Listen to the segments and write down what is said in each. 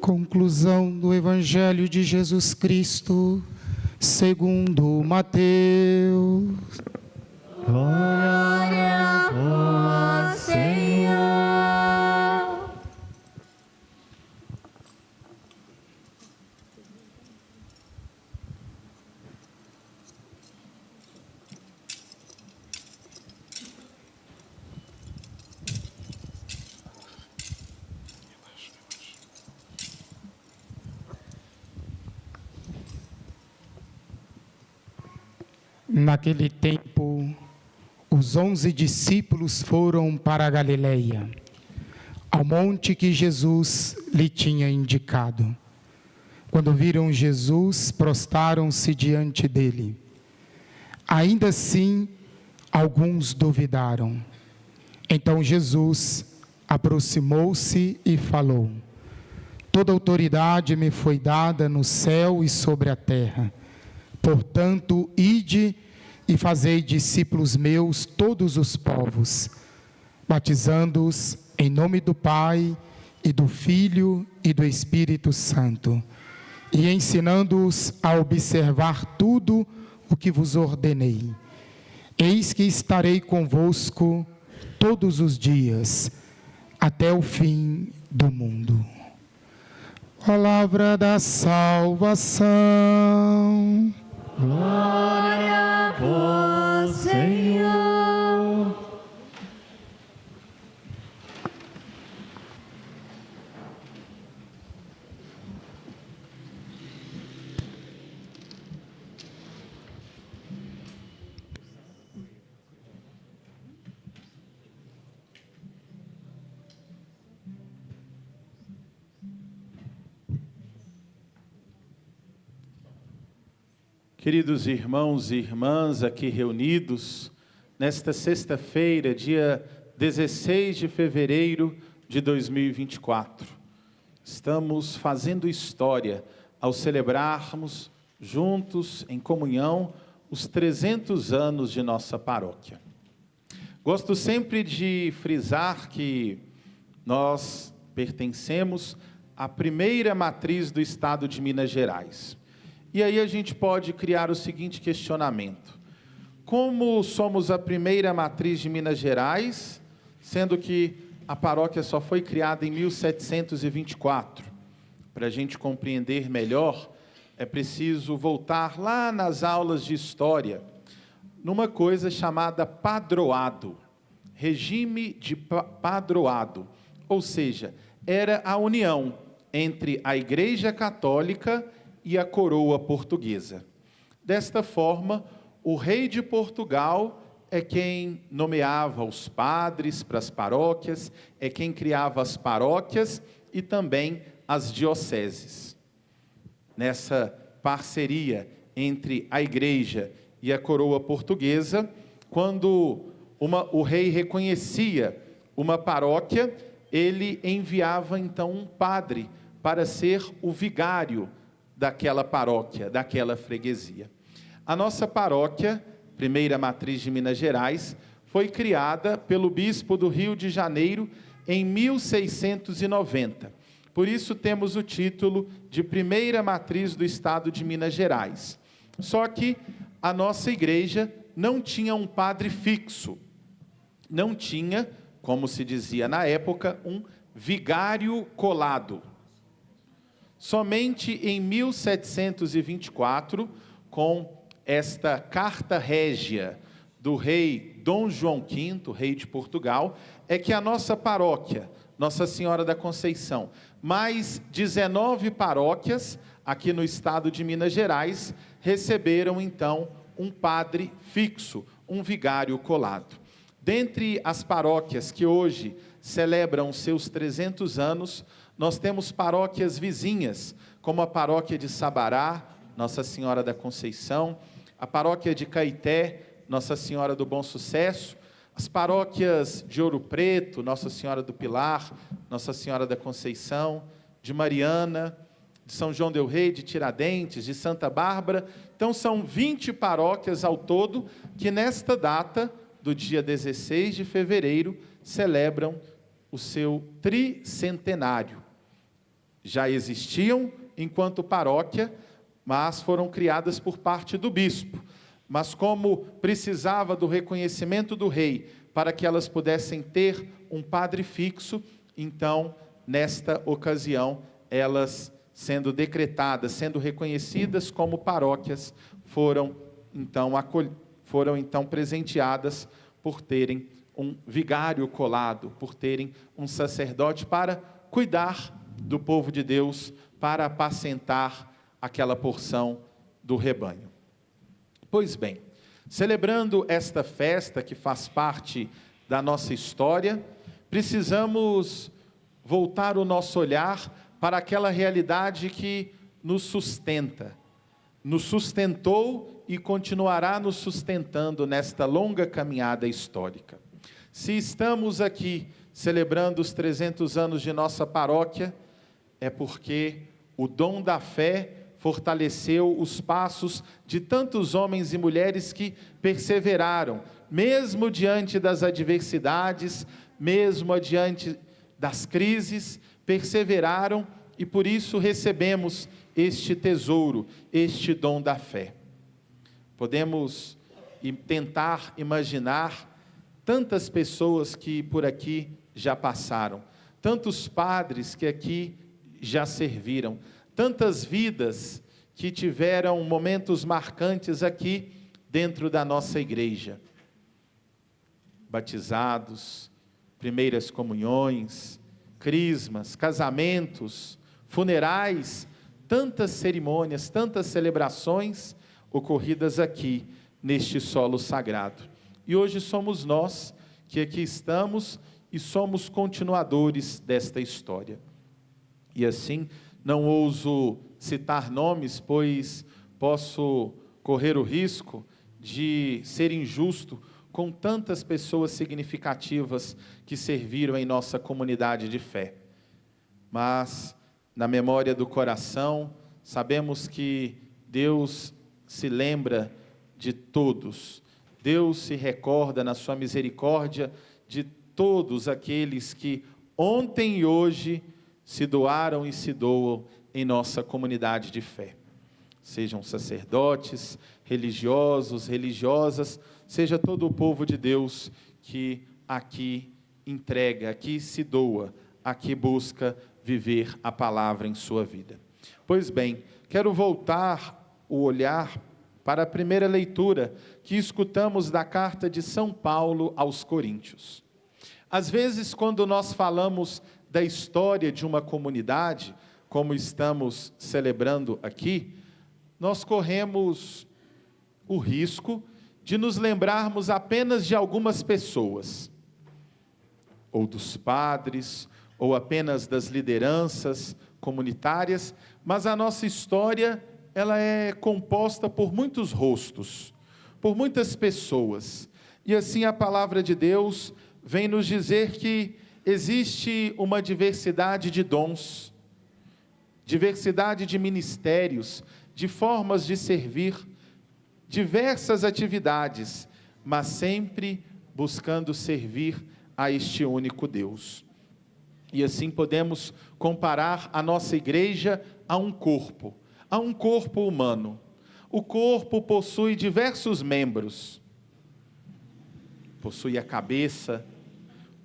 Conclusão do Evangelho de Jesus Cristo, segundo Mateus. Glória a vós, Senhor. Naquele tempo, os 11 discípulos foram para a Galileia, ao monte que Jesus lhe tinha indicado. Quando viram Jesus, prostraram-se diante dele. Ainda assim, alguns duvidaram. Então Jesus aproximou-se e falou: Toda autoridade me foi dada no céu e sobre a terra. Portanto, ide e fazei discípulos meus todos os povos, batizando-os em nome do Pai e do Filho e do Espírito Santo, e ensinando-os a observar tudo o que vos ordenei. Eis que estarei convosco todos os dias, até o fim do mundo. Palavra da salvação. Glória a vós, Senhor. Queridos irmãos e irmãs aqui reunidos, nesta sexta-feira, dia 16 de fevereiro de 2024, estamos fazendo história ao celebrarmos juntos, em comunhão, os 300 anos de nossa paróquia. Gosto sempre de frisar que nós pertencemos à primeira matriz do estado de Minas Gerais. E aí a gente pode criar o seguinte questionamento: como somos a primeira matriz de Minas Gerais, sendo que a paróquia só foi criada em 1724? Para a gente compreender melhor, é preciso voltar lá nas aulas de história, numa coisa chamada padroado, regime de padroado, ou seja, era a união entre a Igreja Católica e a coroa portuguesa. Desta forma, o rei de Portugal é quem nomeava os padres para as paróquias, é quem criava as paróquias e também as dioceses. Nessa parceria entre a igreja e a coroa portuguesa, quando o rei reconhecia uma paróquia, ele enviava então um padre para ser o vigário daquela paróquia, daquela freguesia. A nossa paróquia, primeira matriz de Minas Gerais, foi criada pelo bispo do Rio de Janeiro em 1690. Por isso temos o título de primeira matriz do estado de Minas Gerais. Só que a nossa igreja não tinha um padre fixo, não tinha, como se dizia na época, um vigário colado. Somente em 1724, com esta carta régia do rei Dom João V, rei de Portugal, é que a nossa paróquia, Nossa Senhora da Conceição, mais 19 paróquias aqui no estado de Minas Gerais, receberam então um padre fixo, um vigário colado. Dentre as paróquias que hoje celebram seus 300 anos, nós temos paróquias vizinhas, como a paróquia de Sabará, Nossa Senhora da Conceição, a paróquia de Caeté, Nossa Senhora do Bom Sucesso, as paróquias de Ouro Preto, Nossa Senhora do Pilar, Nossa Senhora da Conceição, de Mariana, de São João del Rei, de Tiradentes, de Santa Bárbara. Então são 20 paróquias ao todo que nesta data, do dia 16 de fevereiro, celebram o seu tricentenário. já existiam enquanto paróquia, mas foram criadas por parte do bispo. Mas como precisava do reconhecimento do rei para que elas pudessem ter um padre fixo, então, nesta ocasião, elas sendo decretadas, sendo reconhecidas como paróquias, foram então presenteadas por terem um vigário colado, por terem um sacerdote para cuidar do povo de Deus, para apacentar aquela porção do rebanho. Pois bem, celebrando esta festa que faz parte da nossa história, precisamos voltar o nosso olhar para aquela realidade que nos sustenta, nos sustentou e continuará nos sustentando nesta longa caminhada histórica. Se estamos aqui celebrando os 300 anos de nossa paróquia, é porque o dom da fé fortaleceu os passos de tantos homens e mulheres que perseveraram, mesmo diante das adversidades, mesmo diante das crises, perseveraram e por isso recebemos este tesouro, este dom da fé. Podemos tentar imaginar tantas pessoas que por aqui já passaram, tantos padres que aqui já serviram, tantas vidas que tiveram momentos marcantes aqui dentro da nossa igreja. Batizados, primeiras comunhões, crismas, casamentos, funerais, tantas cerimônias, tantas celebrações ocorridas aqui neste solo sagrado. E hoje somos nós que aqui estamos e somos continuadores desta história. E assim, não ouso citar nomes, pois posso correr o risco de ser injusto com tantas pessoas significativas que serviram em nossa comunidade de fé. Mas, na memória do coração, sabemos que Deus se lembra de todos. Deus se recorda na sua misericórdia de todos aqueles que ontem e hoje se doaram e se doam em nossa comunidade de fé. Sejam sacerdotes, religiosos, religiosas, seja todo o povo de Deus que aqui entrega, aqui se doa, aqui busca viver a palavra em sua vida. Pois bem, quero voltar o olhar para a primeira leitura que escutamos da carta de São Paulo aos Coríntios. Às vezes, quando nós falamos da história de uma comunidade, como estamos celebrando aqui, nós corremos o risco de nos lembrarmos apenas de algumas pessoas, ou dos padres, ou apenas das lideranças comunitárias, mas a nossa história, ela é composta por muitos rostos, por muitas pessoas, e assim a palavra de Deus vem nos dizer que existe uma diversidade de dons, diversidade de ministérios, de formas de servir, diversas atividades, mas sempre buscando servir a este único Deus. E assim podemos comparar a nossa igreja a um corpo humano. O corpo possui diversos membros. Possui a cabeça,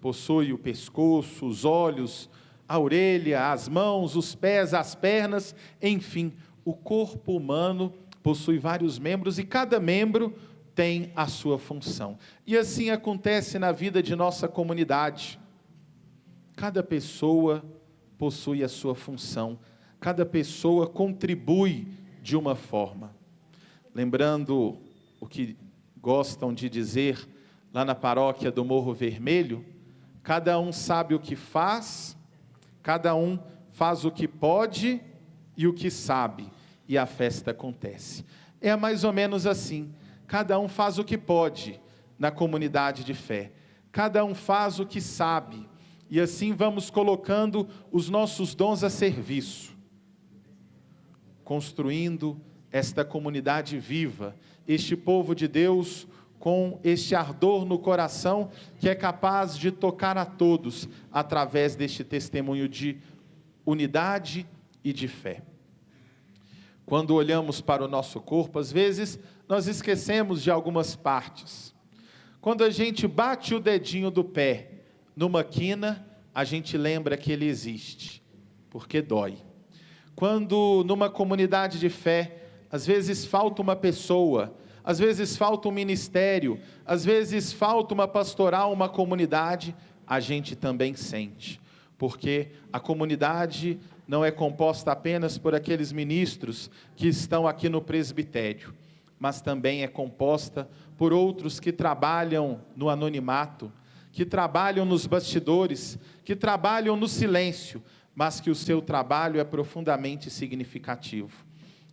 possui o pescoço, os olhos, a orelha, as mãos, os pés, as pernas, enfim, o corpo humano possui vários membros e cada membro tem a sua função. E assim acontece na vida de nossa comunidade. Cada pessoa possui a sua função, cada pessoa contribui de uma forma. Lembrando o que gostam de dizer lá na paróquia do Morro Vermelho, cada um sabe o que faz, cada um faz o que pode e o que sabe, e a festa acontece. É mais ou menos assim, cada um faz o que pode na comunidade de fé, cada um faz o que sabe, e assim vamos colocando os nossos dons a serviço, construindo esta comunidade viva, este povo de Deus com este ardor no coração que é capaz de tocar a todos através deste testemunho de unidade e de fé. Quando olhamos para o nosso corpo, às vezes nós esquecemos de algumas partes. Quando a gente bate o dedinho do pé numa quina, a gente lembra que ele existe, porque dói. Quando numa comunidade de fé, às vezes falta uma pessoa, às vezes falta um ministério, às vezes falta uma pastoral, uma comunidade, a gente também sente, porque a comunidade não é composta apenas por aqueles ministros que estão aqui no presbitério, mas também é composta por outros que trabalham no anonimato, que trabalham nos bastidores, que trabalham no silêncio, mas que o seu trabalho é profundamente significativo.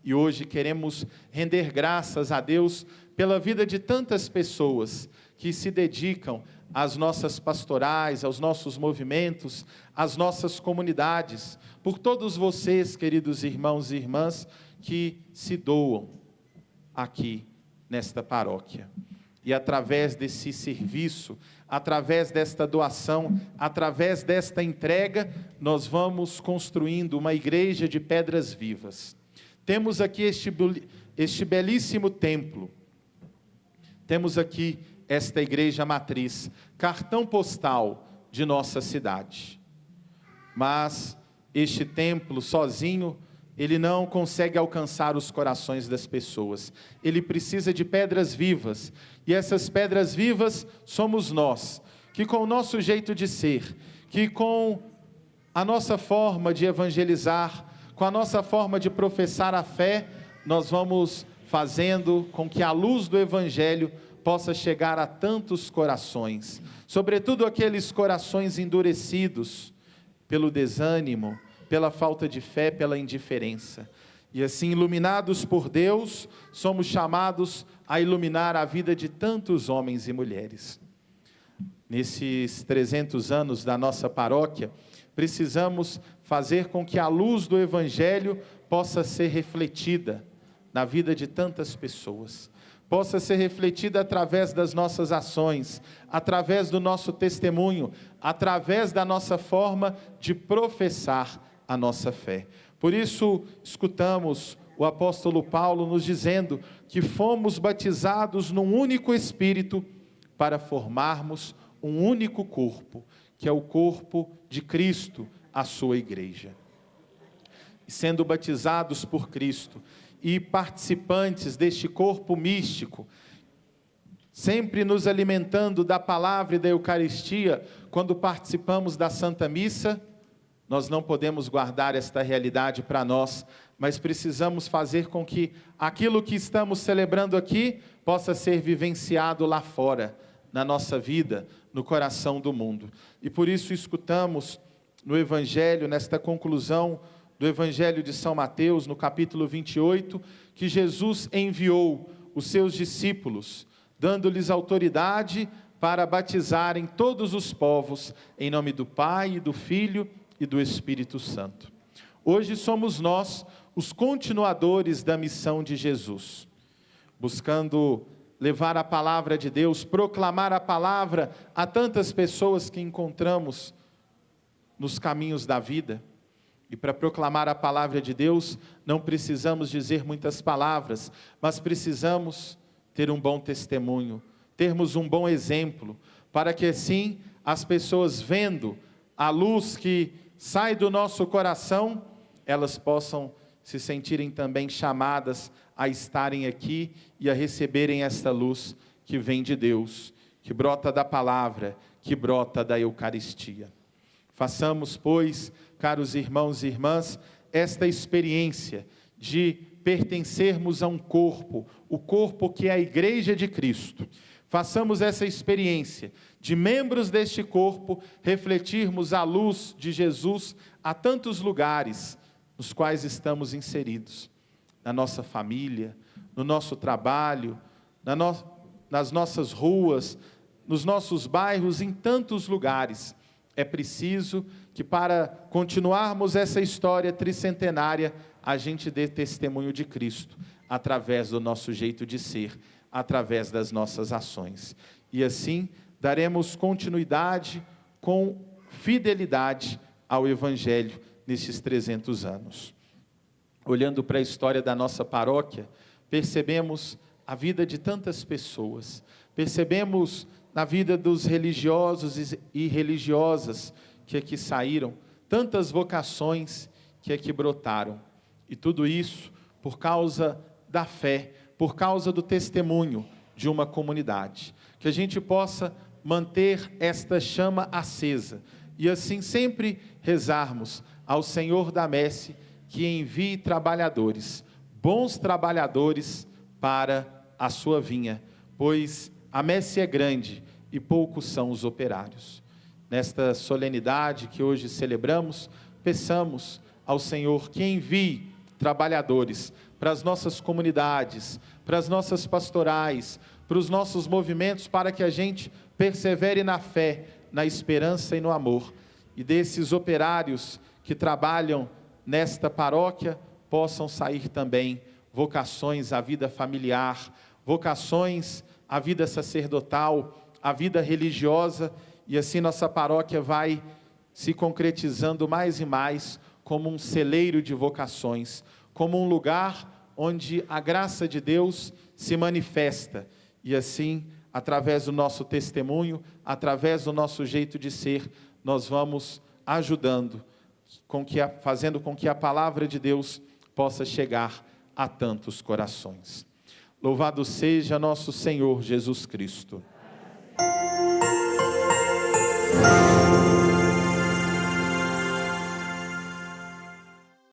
E hoje queremos render graças a Deus pela vida de tantas pessoas que se dedicam às nossas pastorais, aos nossos movimentos, às nossas comunidades, por todos vocês, queridos irmãos e irmãs, que se doam aqui nesta paróquia. E através desse serviço, através desta doação, através desta entrega, nós vamos construindo uma igreja de pedras vivas. Temos aqui este belíssimo templo, temos aqui esta igreja matriz, cartão postal de nossa cidade. Mas este templo sozinho, ele não consegue alcançar os corações das pessoas. Ele precisa de pedras vivas. E essas pedras vivas somos nós, que com o nosso jeito de ser, que com a nossa forma de evangelizar, com a nossa forma de professar a fé, nós vamos fazendo com que a luz do Evangelho possa chegar a tantos corações, sobretudo aqueles corações endurecidos pelo desânimo, pela falta de fé, pela indiferença. E assim, iluminados por Deus, somos chamados a iluminar a vida de tantos homens e mulheres. Nesses 300 anos da nossa paróquia, precisamos fazer com que a luz do Evangelho possa ser refletida na vida de tantas pessoas, possa ser refletida através das nossas ações, através do nosso testemunho, através da nossa forma de professar a nossa fé. Por isso, escutamos o apóstolo Paulo nos dizendo que fomos batizados num único Espírito para formarmos um único corpo, que é o corpo de Cristo, a sua igreja. E sendo batizados por Cristo e participantes deste corpo místico, sempre nos alimentando da palavra e da Eucaristia, quando participamos da Santa Missa, nós não podemos guardar esta realidade para nós, mas precisamos fazer com que aquilo que estamos celebrando aqui possa ser vivenciado lá fora, na nossa vida, no coração do mundo. E por isso escutamos no Evangelho, nesta conclusão do Evangelho de São Mateus, no capítulo 28, que Jesus enviou os seus discípulos, dando-lhes autoridade para batizarem todos os povos, em nome do Pai, do Filho e do Espírito Santo. Hoje somos nós os continuadores da missão de Jesus, buscando levar a palavra de Deus, proclamar a palavra a tantas pessoas que encontramos nos caminhos da vida. E para proclamar a palavra de Deus, não precisamos dizer muitas palavras, mas precisamos ter um bom testemunho, termos um bom exemplo, para que assim as pessoas vendo a luz que sai do nosso coração, elas possam se sentirem também chamadas a estarem aqui e a receberem esta luz que vem de Deus, que brota da palavra, que brota da Eucaristia. Façamos, pois, caros irmãos e irmãs, esta experiência de pertencermos a um corpo, o corpo que é a Igreja de Cristo. Façamos essa experiência de membros deste corpo, refletirmos a luz de Jesus a tantos lugares nos quais estamos inseridos, na nossa família, no nosso trabalho, nas nossas ruas, nos nossos bairros, em tantos lugares. É preciso que para continuarmos essa história tricentenária, a gente dê testemunho de Cristo, através do nosso jeito de ser, através das nossas ações. E assim, daremos continuidade com fidelidade ao Evangelho, nesses 300 anos. Olhando para a história da nossa paróquia, percebemos a vida de tantas pessoas, percebemos na vida dos religiosos e religiosas que aqui saíram, tantas vocações que aqui brotaram. E tudo isso por causa da fé, por causa do testemunho de uma comunidade. Que a gente possa manter esta chama acesa e assim sempre rezarmos ao Senhor da Messe que envie trabalhadores, bons trabalhadores para a sua vinha, pois a messe é grande e poucos são os operários. Nesta solenidade que hoje celebramos, peçamos ao Senhor que envie trabalhadores para as nossas comunidades, para as nossas pastorais, para os nossos movimentos, para que a gente persevere na fé, na esperança e no amor. E desses operários que trabalham nesta paróquia, possam sair também vocações à vida familiar, vocações à vida sacerdotal, à vida religiosa, e assim nossa paróquia vai se concretizando mais e mais como um celeiro de vocações, como um lugar onde a graça de Deus se manifesta, e assim, através do nosso testemunho, através do nosso jeito de ser, nós vamos ajudando, fazendo com que a palavra de Deus possa chegar a tantos corações. Louvado seja nosso Senhor Jesus Cristo.